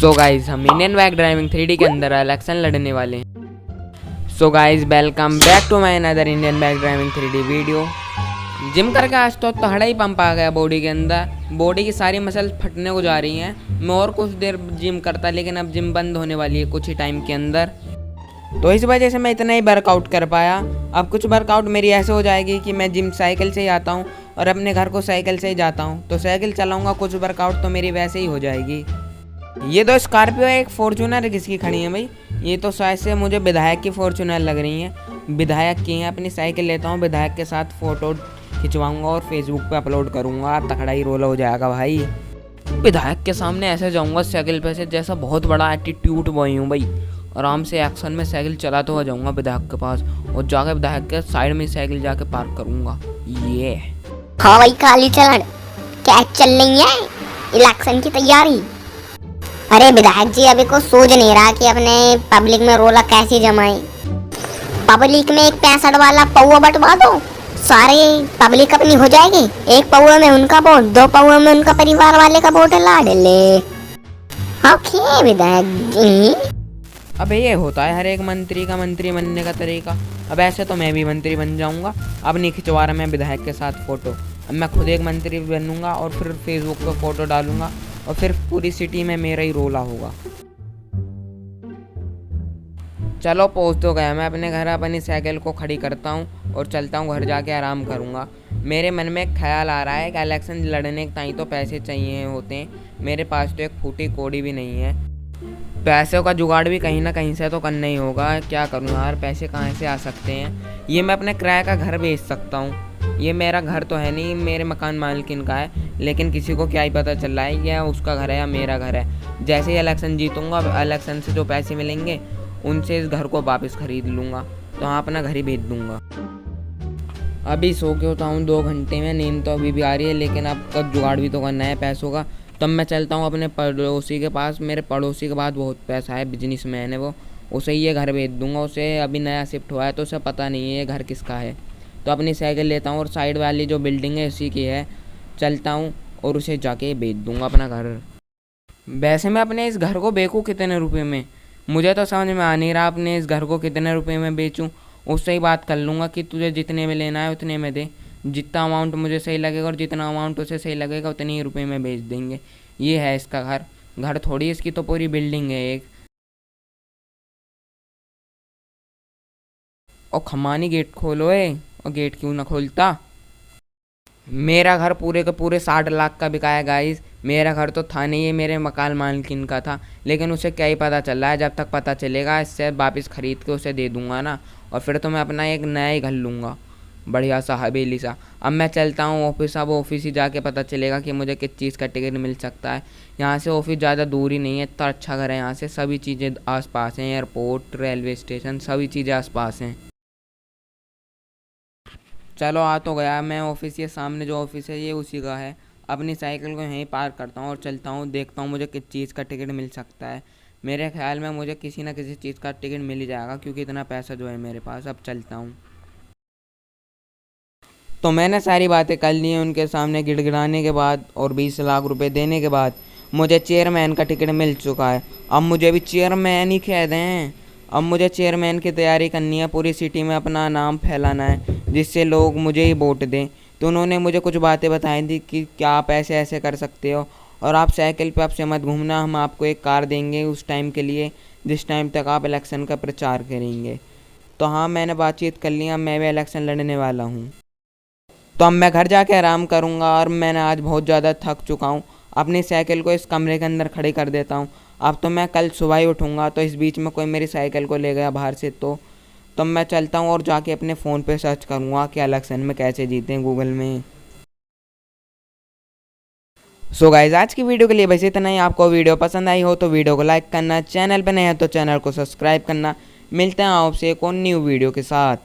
सो guys हम Indian bike driving 3D के अंदर इलेक्शन लड़ने वाले हैं। So guys welcome back to my another Indian bike driving 3D video. Gym करके आज तो तगड़ा ही पंप आ गया बॉडी के अंदर। बॉडी की सारी मसल फटने को जा रही हैं। मैं और कुछ देर जिम करता, लेकिन अब जिम बंद होने वाली है कुछ ही टाइम के अंदर, तो इस वजह से मैं इतना ही वर्कआउट कर पाया। अब कुछ वर्कआउट मेरी ऐसे हो जाएगी कि मैं जिम साइकिल से ही आता हूँ और अपने घर को साइकिल से ही जाता हूँ, तो साइकिल चलाऊँगा, कुछ वर्कआउट तो मेरी वैसे ही हो जाएगी। ये तो स्कॉर्पियो है, एक फॉर्च्यूनर किसकी खड़ी है भाई? ये तो शायद से मुझे विधायक की फॉर्च्यूनर लग रही हैं, विधायक की हैं। अपनी साइकिल लेता हूँ, विधायक के साथ फ़ोटो खिंचवाऊँगा और फेसबुक पे अपलोड करूँगा, तगड़ा ही रोल हो जाएगा भाई। विधायक के सामने ऐसे जाऊँगा साइकिल पे से जैसा बहुत बड़ा एटीट्यूड बॉय हूँ भाई। आराम से एक्शन में साइकिल चलाते हुए जाऊँगा विधायक के पास और जाकर विधायक के साइड में साइकिल जाके पार्क करूँगा। ये हाँ भाई, काली चलन क्या चल रही है इलेक्शन की तैयारी? अरे विधायक जी अभी कुछ सोच नहीं रहा कि अपने पब्लिक में रोला कैसे जमाए। पब्लिक में एक 65 वाला पौवा बंटवा दो, सारे पब्लिक अपनी हो जाएगी। एक पौवे में उनका वोट, 2 पौवे में उनका परिवार वाले का वोट ला ले। ओके विधायक जी। अब ये होता है हर एक मंत्री का मंत्री बनने का तरीका। अब ऐसे तो मैं भी मंत्री बन जाऊंगा। अब नहीं खिंचवा रहा मैं विधायक के साथ फ़ोटो, अब मैं खुद एक मंत्री बनूंगा और फिर फेसबुक पे फ़ोटो डालूंगा और फिर पूरी सिटी में मेरा ही रोला होगा। चलो पहुँच तो गया मैं अपने घर। अपनी साइकिल को खड़ी करता हूँ और चलता हूँ घर, जाके आराम करूँगा। मेरे मन में एक ख्याल आ रहा है कि इलेक्शन लड़ने के टाइम तो पैसे चाहिए होते हैं, मेरे पास तो एक फूटी कौड़ी भी नहीं है। पैसों का जुगाड़ भी कहीं ना कहीं से तो करना ही होगा। क्या करूँ यार, पैसे कहाँ से आ सकते हैं? ये मैं अपने किराए का घर बेच सकता हूँ। ये मेरा घर तो है नहीं, मेरे मकान मालिकिन का है, लेकिन किसी को क्या ही पता चल रहा है या उसका घर है या मेरा घर है। जैसे ही इलेक्शन जीतूंगा, इलेक्शन से जो पैसे मिलेंगे उनसे इस घर को वापस खरीद लूँगा, तो हाँ अपना घर ही बेच दूँगा। अभी सो के उठा हूँ 2 घंटे में, नींद तो अभी भी आ रही है, लेकिन अब कब जुगाड़ भी तो करना है पैसों का। तब मैं चलता हूँ अपने पड़ोसी के पास। मेरे पड़ोसी के पास बहुत पैसा है, बिजनेसमैन है वो, उसे ये घर बेच दूंगा। उसे अभी नया शिफ्ट हुआ है तो उसे पता नहीं है ये घर किसका है। तो अपनी साइकिल लेता हूँ और साइड वाली जो बिल्डिंग है उसी की है, चलता हूँ और उसे जाके बेच दूंगा अपना घर। वैसे मैं अपने इस घर को बेचूँ कितने रुपये में, मुझे तो समझ में आ नहीं रहा। अपने इस घर को कितने रुपये में बेचूँ, उससे ही बात कर लूँगा कि तुझे जितने में लेना है उतने में दे। जितना अमाउंट मुझे सही लगेगा और जितना अमाउंट उसे सही लगेगा उतने ही रुपये में बेच देंगे। ये है इसका घर। घर थोड़ी, इसकी तो पूरी बिल्डिंग है एक। और खमानी गेट खोलो है, और गेट क्यों ना खोलता। मेरा घर पूरे के पूरे 60 लाख का बिका है गाइस। मेरा घर तो था नहीं, ये मेरे मकान मालकिन का था, लेकिन उसे क्या ही पता चल रहा है। जब तक पता चलेगा इससे वापस ख़रीद के उसे दे दूंगा ना, और फिर तो मैं अपना एक नया ही घर लूँगा, बढ़िया सा हवेली सा। अब मैं चलता हूँ ऑफिस। अब ऑफिस ही जाके पता चलेगा कि मुझे किस चीज़ का टिकट मिल सकता है। यहाँ से ऑफिस ज़्यादा दूर ही नहीं है, इतना अच्छा घर है यहाँ से, सभी चीज़ें आसपास हैं, एयरपोर्ट, रेलवे स्टेशन, सभी चीज़ें आसपास हैं। चलो आ तो गया मैं ऑफिस। ये सामने जो ऑफिस है ये उसी का है। अपनी साइकिल को यहीं पार्क करता हूँ और चलता हूँ, देखता हूँ मुझे किस चीज़ का टिकट मिल सकता है। मेरे ख्याल में मुझे किसी ना किसी चीज़ का टिकट मिल ही जाएगा, क्योंकि इतना पैसा जो है मेरे पास। अब चलता हूँ। तो मैंने सारी बातें कर ली हैं उनके सामने गिड़गिड़ाने के बाद, और 20 लाख रुपए देने के बाद मुझे चेयरमैन का टिकट मिल चुका है। अब मुझे भी चेयरमैन ही कह दें। अब मुझे चेयरमैन की तैयारी करनी है, पूरी सिटी में अपना नाम फैलाना है जिससे लोग मुझे ही वोट दें। तो उन्होंने मुझे कुछ बातें बताई थी कि क्या आप ऐसे ऐसे कर सकते हो, और आप साइकिल पे आपसे मत घूमना, हम आपको एक कार देंगे उस टाइम के लिए जिस टाइम तक आप इलेक्शन का प्रचार करेंगे। तो हाँ, मैंने बातचीत कर लिया, मैं भी इलेक्शन लड़ने वाला हूँ। तो अब मैं घर जाके आराम करूँगा, और मैंने आज बहुत ज़्यादा थक चुका हूँ। अपनी साइकिल को इस कमरे के अंदर खड़ी कर देता हूँ। अब तो मैं कल सुबह ही उठूँगा, तो इस बीच में कोई मेरी साइकिल को ले गया बाहर से तो मैं चलता हूँ और जाके अपने फ़ोन पे सर्च करूँगा कि इलेक्शन में कैसे जीतें गूगल में। सो गाइस, आज की वीडियो के लिए बस इतना ही। आपको वीडियो पसंद आई हो तो वीडियो को लाइक करना, चैनल पर नए हैं तो चैनल को सब्सक्राइब करना। मिलते हैं आपसे एक और न्यू वीडियो के साथ।